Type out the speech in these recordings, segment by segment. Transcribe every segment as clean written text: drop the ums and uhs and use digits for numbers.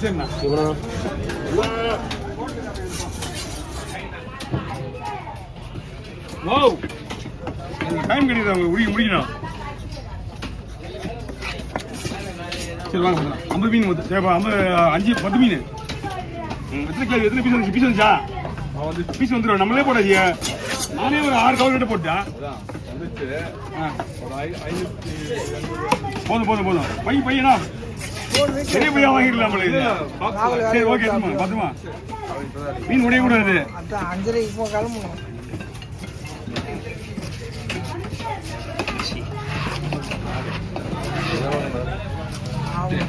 சரிண்ணா. Wow, time கிடையாது அவங்க முடிக்கணும். சரி வாங்க 50 மீன் மொத்தம் சரிப்பா. 5 10 மீன். எத்தனை பீஸ் வந்துச்சா? பீஸ் வந்துடும். நம்மளே போடாதீங்க. நானே ஒரு 6 கவர் கிட்ட போட்டேன். போதும். பையனா பெரிய பையன் வாங்கிடலாம். சரி ஓகே பார்த்துமா. மீன் உடைய கூடாது. 5:30 இப்போ கிளம்பணும்.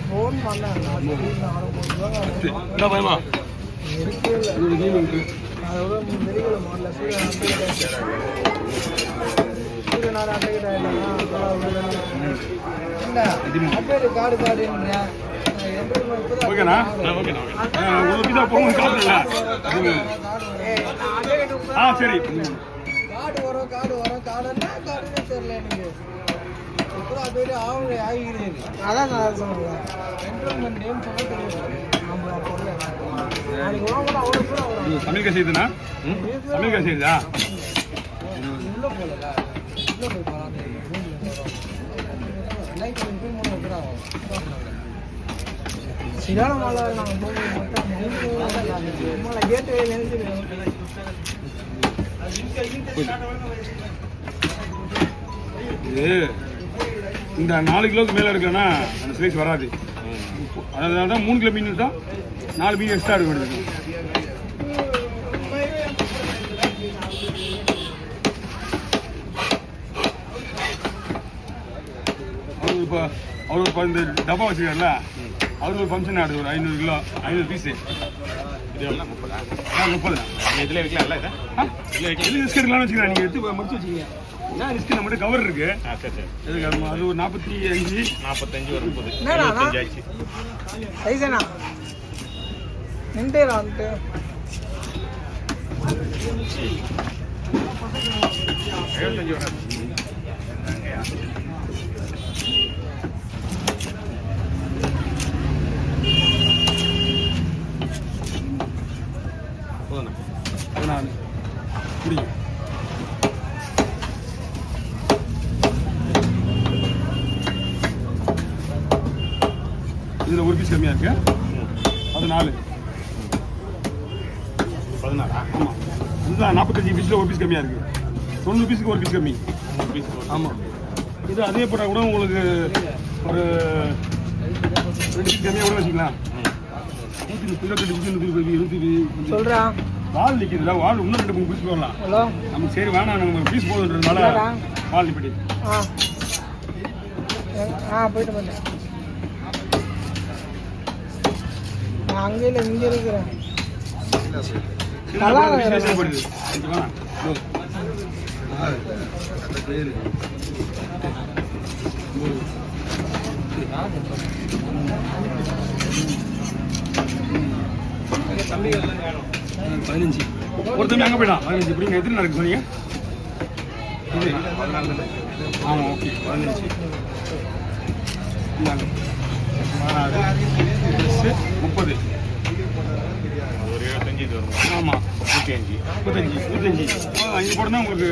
ஃபோன் பண்ணேன். அதோட மெடிக்கல் மாடல சூரியனார் அட்டைக்கிட்ட இல்லை காடு ஓகேண்ணா. சரி காடு வரும் காடுன்னா காடுன்னு தெரியல எனக்கு. இப்போ அது ஆகிடுது. அதான் நான் சொல்லுவேன். என்ட்ரோல்மெண்ட் நேம் சொல்ல தெரியும். சமையல் காசு செய்யுதுண்ணா. சமையல் காசு செய்யுதா? உள்ள போகல சிறான மலை நாங்கள் போகும்போது கேட்டு இது இந்த 4 கிலோக்கு மேலே இருக்குன்னா அந்த சைஸ் வராது. அதனால தான் 3 கிலோ மீன் தான் 4 மீன் எக்ஸ்ட்ரா இருக்க வேண்டியது. அவர் இப்போ இந்த டப்பா வச்சுருக்காருல்ல, அவர் ஒரு ஃபங்க்ஷன் ஆடுது. ஒரு 500 கிலோ 500 பீஸு. 30 இதில் வைக்கலாம்ல? எது ரிஸ்க் எடுக்கலாம்னு வச்சுக்கிறேன். நீங்கள் எடுத்து முடிச்சு வச்சுக்கீங்க. என்ன ரிஸ்க் நம்மகிட்ட கவர் இருக்கு. அது ஒரு 45 ஒரு 30 ஆச்சு. ஐசனா நின்றேரா வந்துட்டு இதில் ஒரு பீஸ் கம்மியாக இருக்கு. 14. ஆமாம், இதுதான் 45 பீஸில் ஒரு பீஸ் கம்மியாக இருக்கு. 90 பீஸுக்கு ஒரு பீஸ் கம்மி. ஆமாம், இது அதே போட்டால் கூட உங்களுக்கு ஒரு 2 பீஸ் கம்மியாக கூட வச்சுக்கலாம். 130 சொல்கிறா வால் நிற்கிதுல, வால் இன்னும் 2-3 பீஸ் போடலாம். நமக்கு சரி வேணாம், நம்ம பீஸ் போதுன்றதுனால வால் நிப்படி. போயிட்டு போட்டேன். நான் அங்கே இல்லை, இங்கே இருக்கிறேன். நல்லா படுது. ஒரு தம்பி அங்கே போயிடலாம். 15 இப்படி எத்தனை நடக்கு சொன்னீங்க? இது ஆமாம், ஓகே 15 இந்தாங்க. 30 ஒரு 75 இது வரும். ஆமாம், 35 இது போட்டோம்னா உங்களுக்கு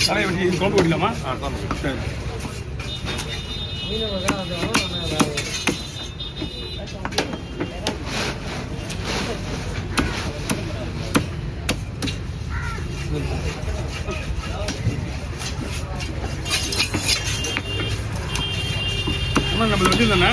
தலையை வட்டி குழம்பு ஓடிலாமா? சரி. அப்புறம் நம்ம வச்சுருந்தேண்ணே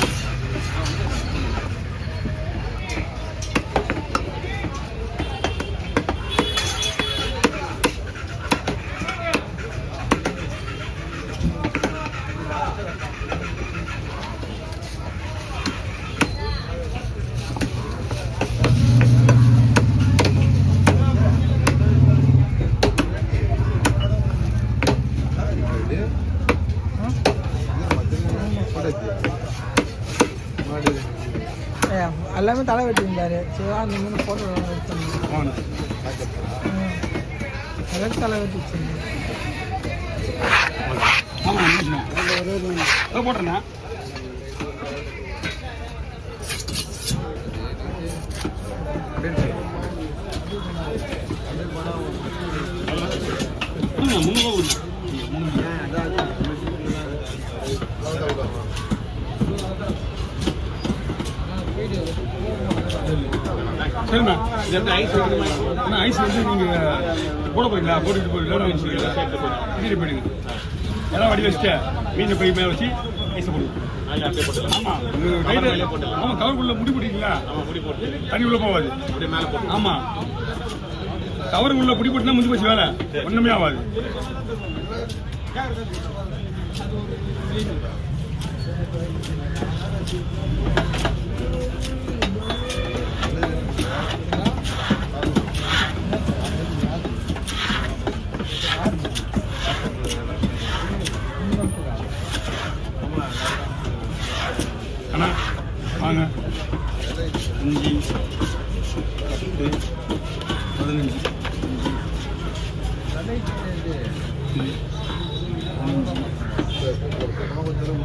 எல்லாமே தலை வெட்டியிருந்தாரு சிவா அந்த மாதிரி ஃபோட்டோ எடுத்துருந்தேன் எல்லாரும் தலை வெட்டி வச்சிருந்தேன் ஆமாம் போட்டுறேண்ணா சரிண்ணா ஐஸ் வந்து நீங்கள் போட போறீங்களா போட்டுட்டு போயிடலாம் வீட்டு போயிடுங்க எல்லாம் வடி வச்சுட்டு மீன் போய் மேலே வச்சு ஐஸை போடுங்க ஆமாம் ஆமாம் கவருக்குள்ள முடி போட்டீங்களா தண்ணி உள்ள போகாது ஆமாம் கவருக்குள்ள முடி போட்டுனா முடிஞ்சு போச்சு வேலை ஒன்றுமே ஆகாது அண்ணா வாங்க 5 10 15